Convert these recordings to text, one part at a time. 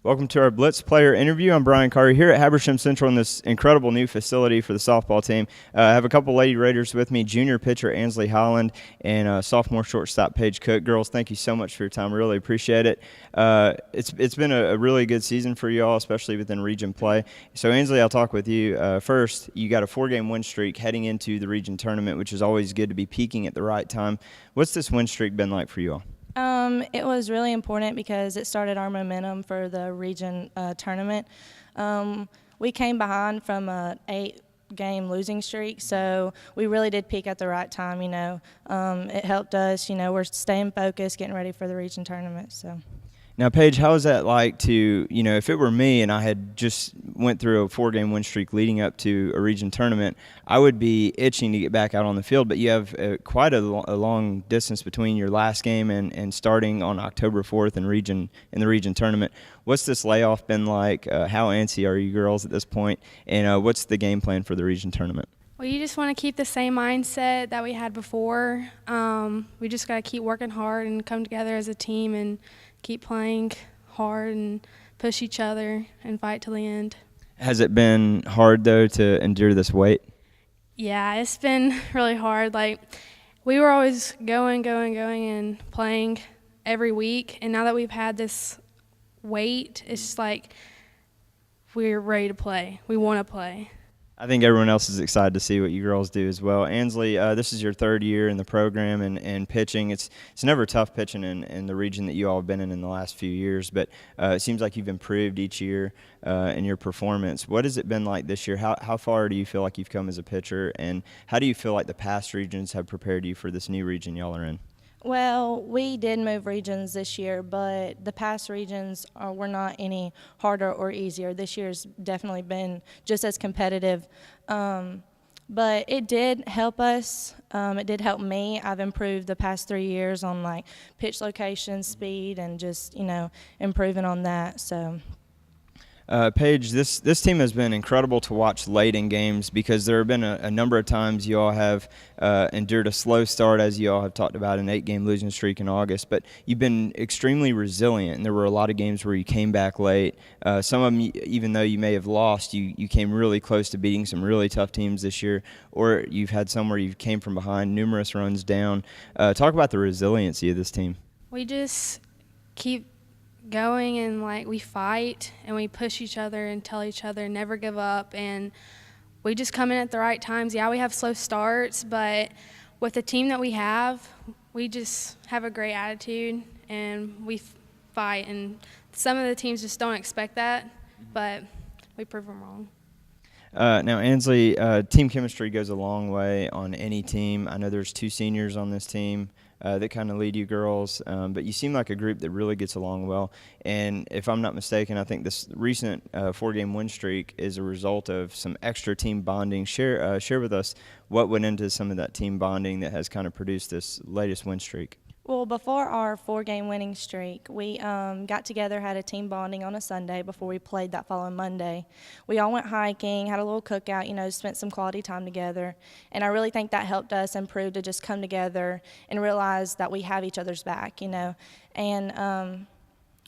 Welcome to our Blitz player interview. I'm Brian Carey here at Habersham Central in this incredible new facility for the softball team. I have a couple Lady Raiders with me, junior pitcher Ansleigh Holland and sophomore shortstop Paige Cook. Girls, thank you so much for your time. Really appreciate it. It's been a really good season for you all, especially within region play. So Ansleigh, I'll talk with you. First, you got a 4-game win streak heading into the region tournament, which is always good to be peaking at the right time. What's this win streak been like for you all? It was really important because it started our momentum for the region tournament. We came behind from an 8-game losing streak, so we really did peak at the right time. It helped us. We're staying focused, getting ready for the region tournament. So. Now, Paige, how is that like to, if it were me and I had just went through a 4-game win streak leading up to a region tournament, I would be itching to get back out on the field, but you have quite a long distance between your last game and starting on October 4th in the region tournament. What's this layoff been like? How antsy are you girls at this point? And what's the game plan for the region tournament? Well, you just want to keep the same mindset that we had before. We just got to keep working hard and come together as a team and keep playing hard and push each other and fight till the end. Has it been hard, though, to endure this wait? Yeah, it's been really hard. We were always going and playing every week, and now that we've had this wait, it's just like we're ready to play. We want to play. I think everyone else is excited to see what you girls do as well. Ansleigh, this is your 3rd year in the program and pitching. It's never tough pitching in the region that you all have been in the last few years, but it seems like you've improved each year in your performance. What has it been like this year? How far do you feel like you've come as a pitcher, and how do you feel like the past regions have prepared you for this new region y'all are in? Well, we did move regions this year, but the past regions were not any harder or easier. This year's definitely been just as competitive. But it did help us. It did help me. I've improved the past 3 years on pitch location, speed, and just improving on that. So. Paige, this team has been incredible to watch late in games because there have been a number of times you all have endured a slow start, as you all have talked about, an 8-game losing streak in August, but you've been extremely resilient, and there were a lot of games where you came back late. Some of them, even though you may have lost, you came really close to beating some really tough teams this year, or you've had some where you came from behind, numerous runs down. Talk about the resiliency of this team. We just keep going and we fight and we push each other and tell each other never give up, and we just come in at the right times. Yeah, we have slow starts, but with the team that we have, we just have a great attitude and we fight, and some of the teams just don't expect that, but we prove them wrong. Now, Ansleigh, team chemistry goes a long way on any team. I know there's 2 seniors on this team that kind of lead you girls, but you seem like a group that really gets along well. And if I'm not mistaken, I think this recent 4-game win streak is a result of some extra team bonding. Share with us what went into some of that team bonding that has kind of produced this latest win streak. Well, before our 4-game winning streak, we got together, had a team bonding on a Sunday before we played that following Monday. We all went hiking, had a little cookout, spent some quality time together. And I really think that helped us improve to just come together and realize that we have each other's back, And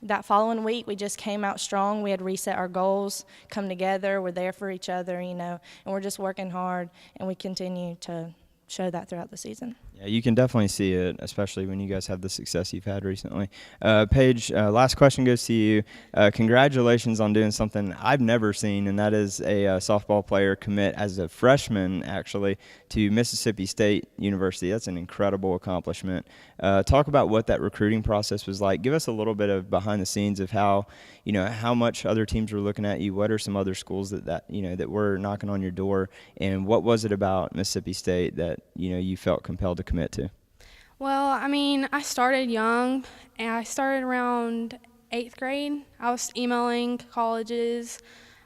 that following week, we just came out strong. We had reset our goals, come together, we're there for each other, and we're just working hard, and we continue to show that throughout the season. Yeah, you can definitely see it, especially when you guys have the success you've had recently. Paige, last question goes to you. Congratulations on doing something I've never seen, and that is a softball player commit as a freshman, actually, to Mississippi State University. That's an incredible accomplishment. Talk about what that recruiting process was like. Give us a little bit of behind the scenes of how much other teams were looking at you. What are some other schools that were knocking on your door, and what was it about Mississippi State that you felt compelled to commit to? Well, I started young, and I started around 8th grade. I was emailing colleges,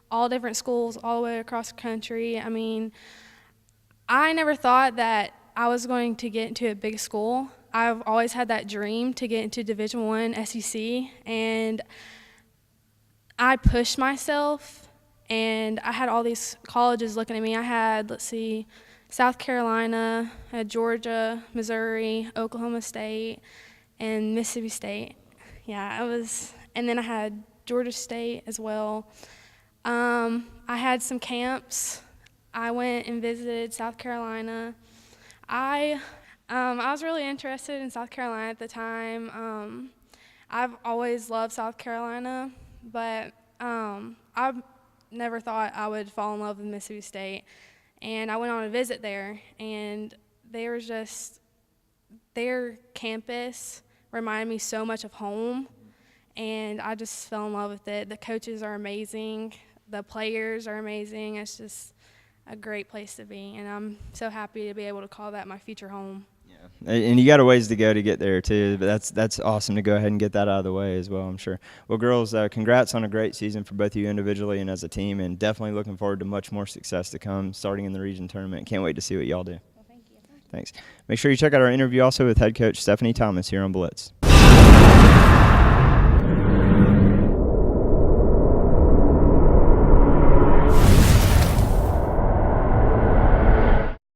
all different schools, all the way across the country. I never thought that I was going to get into a big school. I've always had that dream to get into Division I SEC, and I pushed myself, and I had all these colleges looking at me. I had, South Carolina, Georgia, Missouri, Oklahoma State, and Mississippi State. Yeah, and then I had Georgia State as well. I had some camps. I went and visited South Carolina. I was really interested in South Carolina at the time. I've always loved South Carolina, but I never thought I would fall in love with Mississippi State. And I went on a visit there, and their campus reminded me so much of home, and I just fell in love with it. The coaches are amazing. The players are amazing. It's just a great place to be, and I'm so happy to be able to call that my future home. Yeah, and you got a ways to go to get there too, but that's awesome to go ahead and get that out of the way as well, I'm sure. Well, girls, congrats on a great season for both of you individually and as a team, and definitely looking forward to much more success to come starting in the region tournament. Can't wait to see what y'all do. Well, thank you. Thanks. Make sure you check out our interview also with head coach Stephanie Thomas here on Blitz.